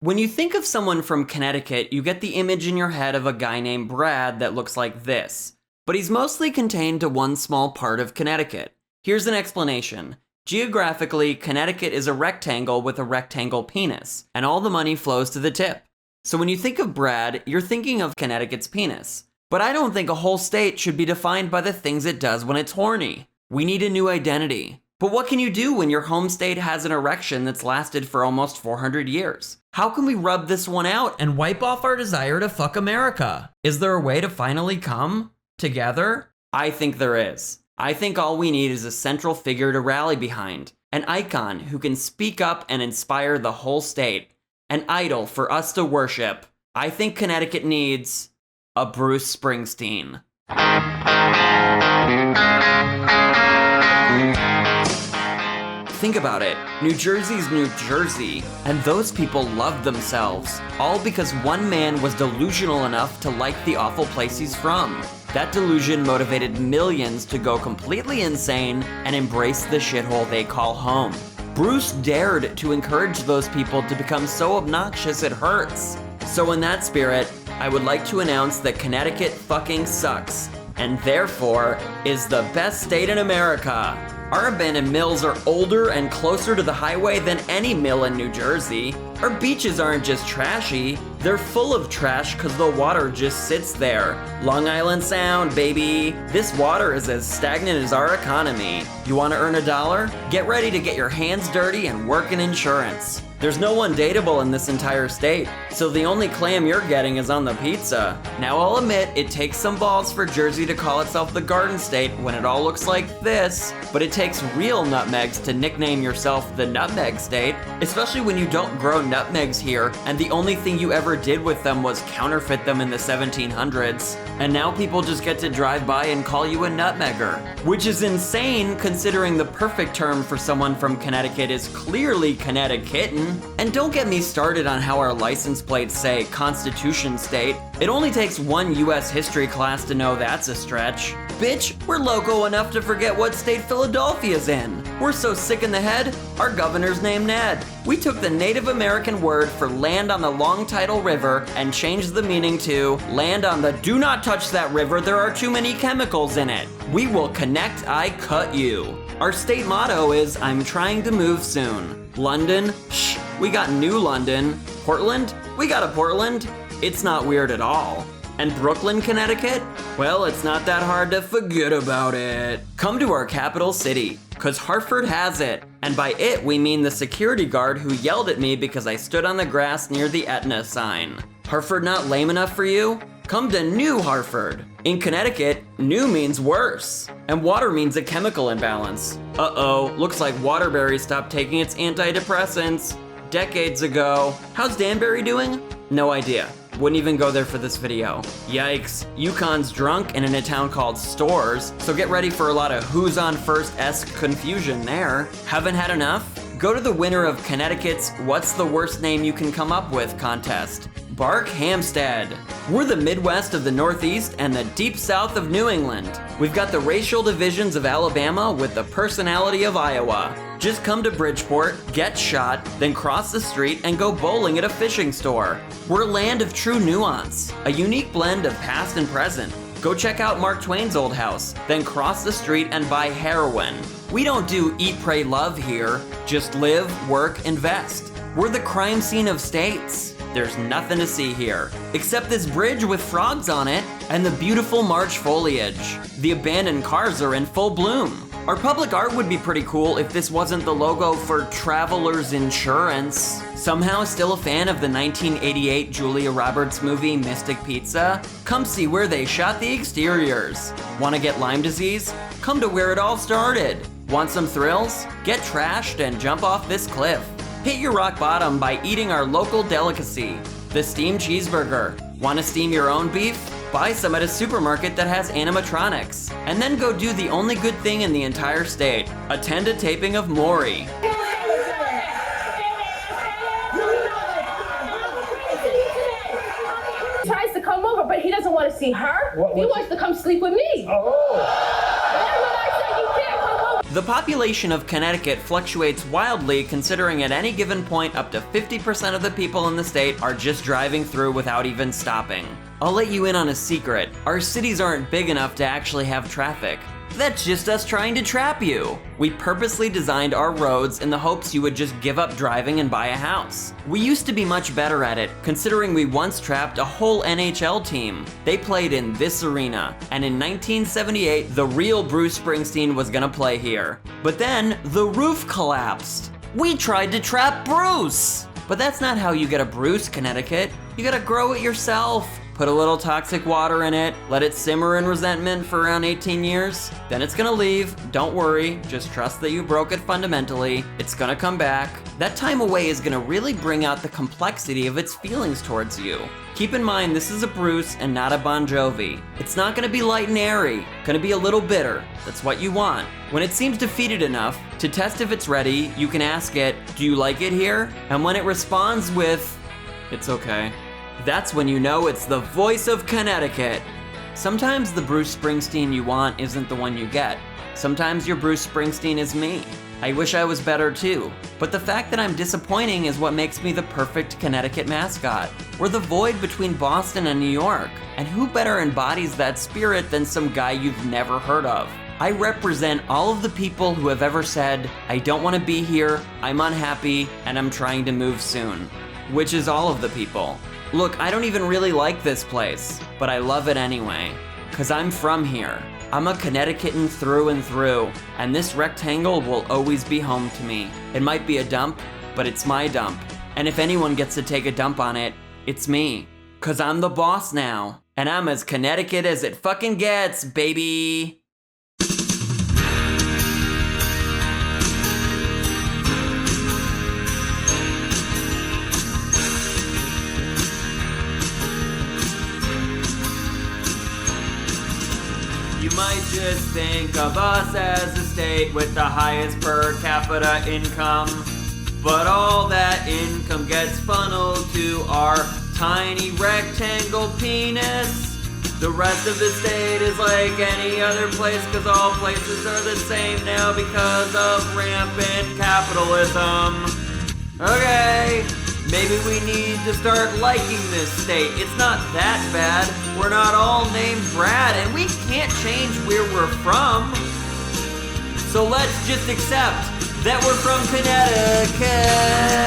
When you think of someone from Connecticut, you get the image in your head of a guy named Brad that looks like this. But he's mostly contained to one small part of Connecticut. Here's an explanation. Geographically, Connecticut is a rectangle with a rectangle penis, and all the money flows to the tip. So when you think of Brad, you're thinking of Connecticut's penis. But I don't think a whole state should be defined by the things it does when it's horny. We need a new identity. But what can you do when your home state has an erection that's lasted for almost 400 years? How can we rub this one out and wipe off our desire to fuck America? Is there a way to finally come together? I think there is. I think all we need is a central figure to rally behind, an icon who can speak up and inspire the whole state, an idol for us to worship. I think Connecticut needs a Bruce Springsteen. Think about it. New Jersey's New Jersey, and those people loved themselves, all because one man was delusional enough to like the awful place he's from. That delusion motivated millions to go completely insane and embrace the shithole they call home. Bruce dared to encourage those people to become so obnoxious it hurts. So in that spirit, I would like to announce that Connecticut fucking sucks, and therefore is the best state in America. Our abandoned mills are older and closer to the highway than any mill in New Jersey. Our beaches aren't just trashy, they're full of trash because the water just sits there. Long Island Sound, baby. This water is as stagnant as our economy. You want to earn $1? Get ready to get your hands dirty and work in insurance. There's no one dateable in this entire state, so the only clam you're getting is on the pizza. Now I'll admit, it takes some balls for Jersey to call itself the Garden State when it all looks like this, but it takes real nutmegs to nickname yourself the Nutmeg State, especially when you don't grow nutmegs here, and the only thing you ever did with them was counterfeit them in the 1700s. And now people just get to drive by and call you a nutmegger, which is insane considering the perfect term for someone from Connecticut is clearly Connecticutan. And don't get me started on how our license plates say Constitution State. It only takes one US history class to know that's a stretch. Bitch, we're loco enough to forget what state Philadelphia's in. We're so sick in the head, our governor's named Ned. We took the Native American word for land on the Long Tidal River and changed the meaning to land on the do not touch that river, there are too many chemicals in it. We will connect, I cut you. Our state motto is I'm trying to move soon. London, shh, we got New London. Portland, we got a Portland. It's not weird at all. And Brooklyn, Connecticut? Well, it's not that hard to forget about it. Come to our capital city, cause Hartford has it. And by it, we mean the security guard who yelled at me because I stood on the grass near the Etna sign. Hartford not lame enough for you? Come to New Hartford. In Connecticut, new means worse. And water means a chemical imbalance. Uh-oh, looks like Waterbury stopped taking its antidepressants decades ago. How's Danbury doing? No idea. Wouldn't even go there for this video. Yikes, Yukon's drunk and in a town called Storrs, so get ready for a lot of who's on first-esque confusion there. Haven't had enough? Go to the winner of Connecticut's What's the Worst Name You Can Come Up With contest. Barkhamsted. We're the Midwest of the Northeast and the deep south of New England. We've got the racial divisions of Alabama with the personality of Iowa. Just come to Bridgeport, get shot, then cross the street and go bowling at a fishing store. We're a land of true nuance, a unique blend of past and present. Go check out Mark Twain's old house, then cross the street and buy heroin. We don't do eat, pray, love here. Just live, work, invest. We're the crime scene of states. There's nothing to see here, except this bridge with frogs on it and the beautiful March foliage. The abandoned cars are in full bloom. Our public art would be pretty cool if this wasn't the logo for Travelers Insurance. Somehow still a fan of the 1988 Julia Roberts movie Mystic Pizza? Come see where they shot the exteriors. Want to get Lyme disease? Come to where it all started. Want some thrills? Get trashed and jump off this cliff. Hit your rock bottom by eating our local delicacy, the steamed cheeseburger. Want to steam your own beef? Buy some at a supermarket that has animatronics. And then go do the only good thing in the entire state. Attend a taping of Maury. He tries to come over, but he doesn't want to see her. He wants to come sleep with me. Oh. That's what I said, he can't come over. The population of Connecticut fluctuates wildly, considering at any given point up to 50% of the people in the state are just driving through without even stopping. I'll let you in on a secret. Our cities aren't big enough to actually have traffic. That's just us trying to trap you. We purposely designed our roads in the hopes you would just give up driving and buy a house. We used to be much better at it, considering we once trapped a whole NHL team. They played in this arena, and in 1978, the real Bruce Springsteen was gonna play here. But then, the roof collapsed. We tried to trap Bruce! But that's not how you get a Bruce, Connecticut. You gotta grow it yourself. Put a little toxic water in it, let it simmer in resentment for around 18 years, then it's gonna leave. Don't worry, just trust that you broke it fundamentally. It's gonna come back. That time away is gonna really bring out the complexity of its feelings towards you. Keep in mind, this is a Bruce and not a Bon Jovi. It's not gonna be light and airy, gonna be a little bitter. That's what you want. When it seems defeated enough, to test if it's ready, you can ask it, do you like it here? And when it responds with, it's okay, that's when you know it's the voice of Connecticut. Sometimes the Bruce Springsteen you want isn't the one you get. Sometimes your Bruce Springsteen is me. I wish I was better too. But the fact that I'm disappointing is what makes me the perfect Connecticut mascot. We're the void between Boston and New York. And who better embodies that spirit than some guy you've never heard of? I represent all of the people who have ever said, I don't want to be here, I'm unhappy, and I'm trying to move soon. Which is all of the people. Look, I don't even really like this place, but I love it anyway. 'Cause I'm from here. I'm a Connecticutan through and through, and this rectangle will always be home to me. It might be a dump, but it's my dump. And if anyone gets to take a dump on it, it's me. 'Cause I'm the boss now, and I'm as Connecticut as it fucking gets, baby. You might just think of us as a state with the highest per capita income, but all that income gets funneled to our tiny rectangle penis. The rest of the state is like any other place, 'cause all places are the same now because of rampant capitalism. Okay. Maybe we need to start liking this state. It's not that bad. We're not all named Brad, and we can't change where we're from. So let's just accept that we're from Connecticut.